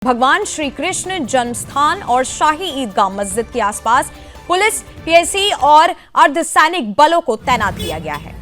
भगवान श्री कृष्ण जन्मस्थान और शाही ईदगाह मस्जिद के आसपास पुलिस, पीएसी और अर्धसैनिक बलों को तैनात किया गया है।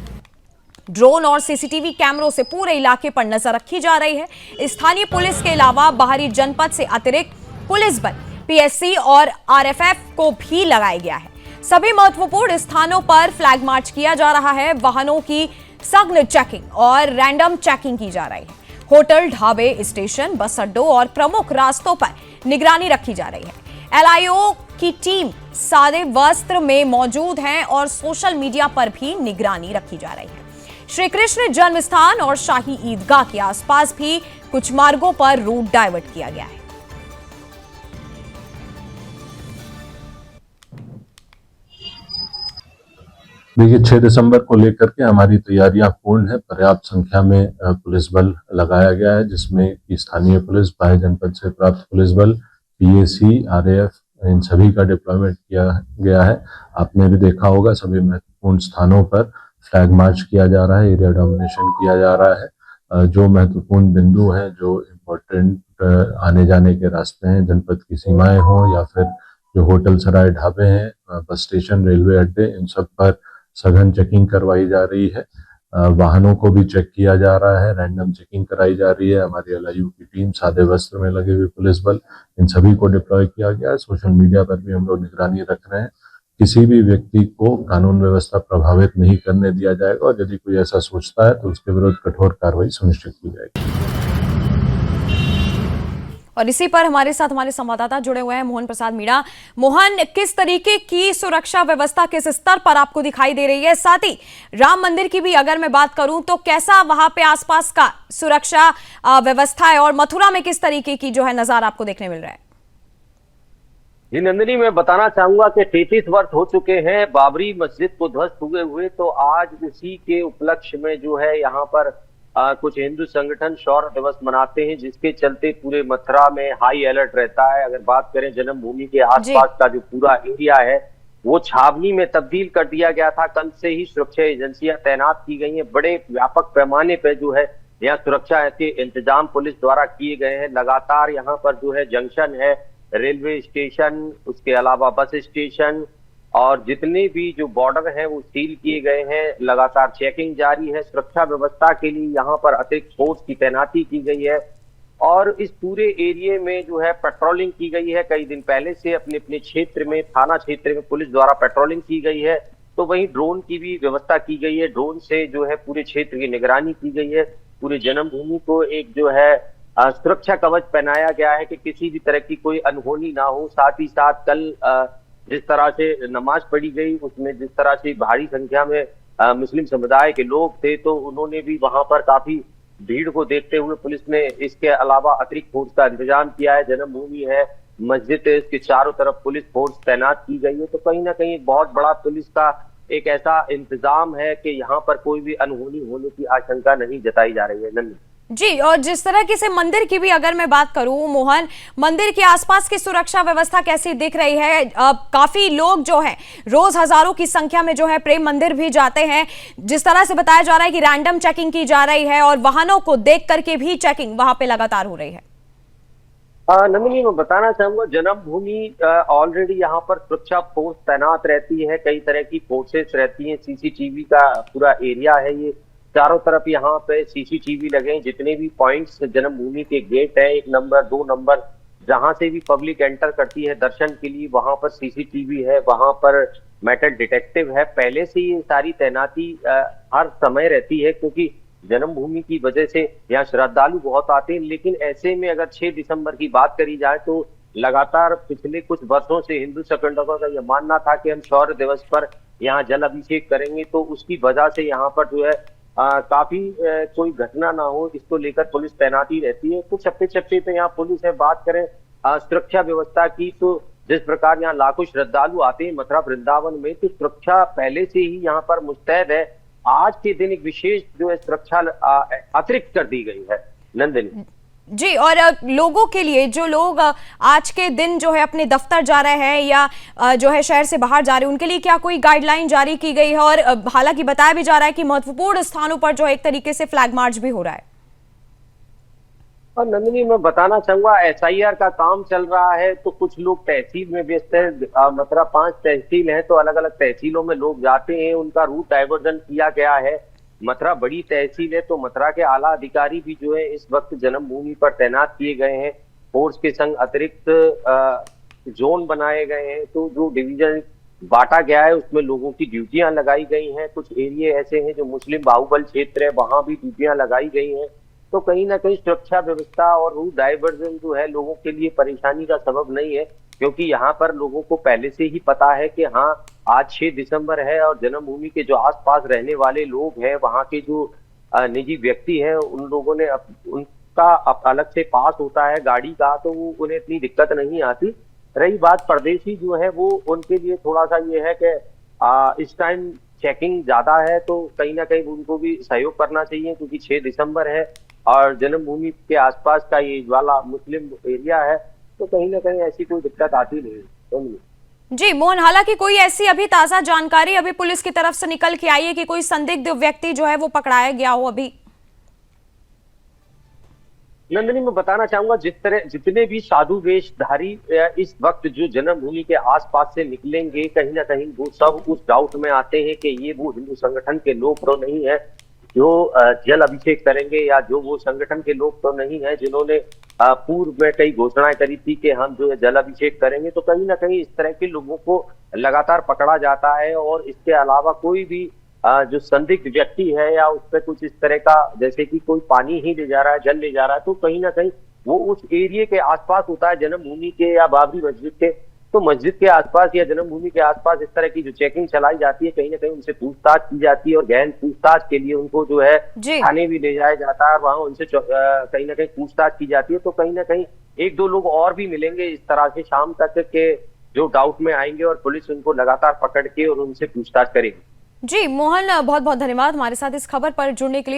ड्रोन और सीसीटीवी कैमरों से पूरे इलाके पर नजर रखी जा रही है। स्थानीय पुलिस के अलावा बाहरी जनपद से अतिरिक्त पुलिस बल, पीएसी और आरएफएफ को भी लगाया गया है। सभी महत्वपूर्ण स्थानों पर फ्लैग मार्च किया जा रहा है। वाहनों की सघन चेकिंग और रैंडम चेकिंग की जा रही है। होटल, ढाबे, स्टेशन, बस अड्डों और प्रमुख रास्तों पर निगरानी रखी जा रही है। एलआईओ की टीम सादे वस्त्र में मौजूद है और सोशल मीडिया पर भी निगरानी रखी जा रही है। श्री कृष्ण जन्मस्थान और शाही ईदगाह के आसपास भी कुछ मार्गों पर रूट डाइवर्ट किया गया है। देखिए, 6 दिसंबर को लेकर के हमारी तैयारियां पूर्ण है। पर्याप्त संख्या में पुलिस बल लगाया गया है, जिसमें स्थानीय पुलिस, बाह्य जनपद से प्राप्त पुलिस बल, पीएसी, आरएएफ, इन सभी का डिप्लॉयमेंट किया गया है। आपने भी देखा होगा, सभी महत्वपूर्ण स्थानों पर फ्लैग मार्च किया जा रहा है, एरिया डोमिनेशन किया जा रहा है। जो महत्वपूर्ण बिंदु हैं, जो इम्पोर्टेंट आने जाने के रास्ते हैं, जनपद की सीमाएं हों या फिर जो होटल, सराय, ढाबे हैं, बस स्टेशन, रेलवे अड्डे, इन सब पर सघन चेकिंग करवाई जा रही है। वाहनों को भी चेक किया जा रहा है, रैंडम चेकिंग कराई जा रही है। हमारी एलआईयू की टीम, सादे वस्त्र में लगे हुए पुलिस बल, इन सभी को डिप्लॉय किया गया है। सोशल मीडिया पर भी हम लोग निगरानी रख रहे हैं। किसी भी व्यक्ति को कानून व्यवस्था प्रभावित नहीं करने दिया जाएगा और यदि कोई ऐसा सोचता है तो उसके विरुद्ध कठोर कार्रवाई सुनिश्चित की जाएगी। और इसी पर हमारे साथ हमारे संवाददाता जुड़े हुए हैं, मोहन प्रसाद मीणा। मोहन, किस तरीके की सुरक्षा व्यवस्था किस स्तर पर आपको दिखाई दे रही है? साथ ही राम मंदिर की भी अगर मैं बात करूं तो कैसा वहां पे आसपास का सुरक्षा व्यवस्था है और मथुरा में किस तरीके की जो है नजारा आपको देखने मिल रहा है? जी नंदिनी, मैं बताना चाहूंगा कि 33 वर्ष हो चुके हैं बाबरी मस्जिद को ध्वस्त हुए, तो आज उसी के उपलक्ष्य में जो है यहाँ पर कुछ हिंदू संगठन शौर्य दिवस मनाते हैं, जिसके चलते पूरे मथुरा में हाई अलर्ट रहता है। अगर बात करें जन्मभूमि के आसपास का जो पूरा एरिया है वो छावनी में तब्दील कर दिया गया था। कल से ही सुरक्षा एजेंसियां तैनात की गई हैं। बड़े व्यापक पैमाने पर जो है यहाँ सुरक्षा के इंतजाम पुलिस द्वारा किए गए हैं। लगातार यहाँ पर जो है जंक्शन है, रेलवे स्टेशन, उसके अलावा बस स्टेशन और जितने भी जो बॉर्डर हैं वो सील किए गए हैं। लगातार चेकिंग जारी है। सुरक्षा व्यवस्था के लिए यहाँ पर अतिरिक्त फोर्स की तैनाती की गई है और इस पूरे एरिया में जो है पेट्रोलिंग की गई है। कई दिन पहले से अपने अपने क्षेत्र में, थाना क्षेत्र में पुलिस द्वारा पेट्रोलिंग की गई है। तो वहीं ड्रोन की भी व्यवस्था की गई है। ड्रोन से जो है पूरे क्षेत्र की निगरानी की गई है। पूरे जन्मभूमि को एक जो है सुरक्षा कवच पहनाया गया है कि किसी भी तरह की कोई अनहोनी ना हो। साथ ही साथ कल जिस तरह से नमाज पढ़ी गई, उसमें जिस तरह से भारी संख्या में मुस्लिम समुदाय के लोग थे, तो उन्होंने भी वहां पर काफी भीड़ को देखते हुए पुलिस ने इसके अलावा अतिरिक्त फोर्स का इंतजाम किया है। जन्मभूमि है, मस्जिद है, इसके चारों तरफ पुलिस फोर्स तैनात की गई है। तो कहीं ना कहीं एक बहुत बड़ा पुलिस का एक ऐसा इंतजाम है कि यहाँ पर कोई भी अनहोनी होने की आशंका नहीं जताई जा रही है। नंदी जी, और जिस तरह की से मंदिर की भी अगर मैं बात करूं मोहन, मंदिर के आसपास की सुरक्षा व्यवस्था कैसी दिख रही है? काफी लोग जो है रोज हजारों की संख्या में जो है प्रेम मंदिर भी जाते हैं। जिस तरह से बताया जा रहा है कि रैंडम चेकिंग की जा रही है और वाहनों को देख करके भी चेकिंग वहां पे लगातार हो रही है। नंदिनी, मैं बताना चाहूंगा जन्मभूमि ऑलरेडी यहाँ पर सुरक्षा फोर्स तैनात रहती है। कई तरह की फोर्सेस रहती हैं। सीसीटीवी का पूरा एरिया है ये। चारों तरफ यहाँ पे सीसीटीवी लगे हैं। जितने भी पॉइंट्स जन्मभूमि के गेट है, 1 नंबर 2 नंबर, जहां से भी पब्लिक एंटर करती है दर्शन के लिए, वहां पर सीसीटीवी है, वहां पर मेटल डिटेक्टिव है। पहले से ये सारी तैनाती हर समय रहती है, क्योंकि जन्मभूमि की वजह से यहाँ श्रद्धालु बहुत आते हैं। लेकिन ऐसे में अगर 6 दिसंबर की बात करी जाए तो लगातार पिछले कुछ वर्षों से हिंदू संगठनों का यह मानना था कि हम शौर्य दिवस पर यहाँ जल अभिषेक करेंगे, तो उसकी वजह से यहाँ पर जो है काफी कोई घटना ना हो, इसको लेकर पुलिस तैनाती रहती है। कुछ चप्पे चप्पे पे यहाँ पुलिस है। बात करें सुरक्षा व्यवस्था की, तो जिस प्रकार यहाँ लाखों श्रद्धालु आते हैं मथुरा वृंदावन में, तो सुरक्षा पहले से ही यहाँ पर मुस्तैद है। आज के दिन एक विशेष जो है सुरक्षा अतिरिक्त कर दी गई है। नंदिनी जी, और लोगों के लिए जो लोग आज के दिन जो है अपने दफ्तर जा रहे हैं या जो है शहर से बाहर जा रहे हैं, उनके लिए क्या कोई गाइडलाइन जारी की गई है? और हालांकि बताया भी जा रहा है कि महत्वपूर्ण स्थानों पर जो है एक तरीके से फ्लैग मार्च भी हो रहा है। और नंदिनी, मैं बताना चाहूंगा एसआईआर का काम चल रहा है, तो कुछ लोग तहसील में व्यस्त है। मतलब 5 तहसील हैं, तो अलग अलग तहसीलों में लोग जाते हैं, उनका रूट डाइवर्जन किया गया है। मथुरा बड़ी तहसील है, तो मथुरा के आला अधिकारी भी जो है इस वक्त जन्मभूमि पर तैनात किए गए हैं। फोर्स के संग अतिरिक्त जोन बनाए गए हैं, तो जो डिवीजन बांटा गया है उसमें लोगों की ड्यूटियां लगाई गई हैं। कुछ एरिया ऐसे हैं जो मुस्लिम बाहुबल क्षेत्र है, वहां भी ड्यूटियां लगाई गई हैं। तो कहीं ना कहीं सुरक्षा व्यवस्था और रूट डाइवर्जन जो है लोगों के लिए परेशानी का सबब नहीं है, क्योंकि यहाँ पर लोगों को पहले से ही पता है कि हाँ, आज 6 दिसंबर है और जन्मभूमि के जो आसपास रहने वाले लोग हैं, वहाँ के जो निजी व्यक्ति हैं, उन लोगों ने उनका अलग से पास होता है गाड़ी का, तो वो उन्हें इतनी दिक्कत नहीं आती। रही बात परदेशी जो है, वो उनके लिए थोड़ा सा ये है कि इस टाइम चेकिंग ज्यादा है, तो कहीं ना कहीं उनको भी सहयोग करना चाहिए, क्योंकि 6 दिसंबर है और जन्मभूमि के आसपास का ये वाला मुस्लिम एरिया है, तो कहीं ना कहीं ऐसी कोई दिक्कत आती नहीं है। जी मोहन, हालांकि कोई ऐसी अभी ताजा जानकारी अभी पुलिस की तरफ से निकल के आई है कि कोई संदिग्ध व्यक्ति जो है वो पकड़ाया गया हो अभी? नंदिनी, मैं बताना चाहूंगा, जितने भी साधु वेशधारी इस वक्त जो जन्मभूमि के आसपास से निकलेंगे, कहीं ना कहीं वो सब उस डाउट में आते हैं कि ये वो हिंदू संगठन के लोग तो नहीं है जो जल अभिषेक करेंगे, या जो वो संगठन के लोग तो नहीं है जिन्होंने पूर्व में कई घोषणाएं करी थी कि हम जो है जल अभिषेक करेंगे। तो कहीं ना कहीं इस तरह के लोगों को लगातार पकड़ा जाता है, और इसके अलावा कोई भी जो संदिग्ध व्यक्ति है या उस पर कुछ इस तरह का, जैसे कि कोई पानी ही ले जा रहा है, जल ले जा रहा है, तो कहीं ना कहीं वो उस एरिया के आसपास होता है, जन्मभूमि के या बाबरी मस्जिद के। तो मस्जिद के आसपास या जन्मभूमि के आसपास इस तरह की जो चेकिंग चलाई जाती है, कहीं ना कहीं उनसे पूछताछ की जाती है, और गहन पूछताछ के लिए उनको जो है थाने भी ले जाया जाता है, वहां उनसे कहीं ना कहीं पूछताछ की जाती है। तो कहीं ना कहीं 1-2 लोग और भी मिलेंगे इस तरह से शाम तक के, जो डाउट में आएंगे, और पुलिस उनको लगातार पकड़ के और उनसे पूछताछ करेगी। जी मोहन, बहुत बहुत धन्यवाद हमारे साथ इस खबर पर जुड़ने के लिए।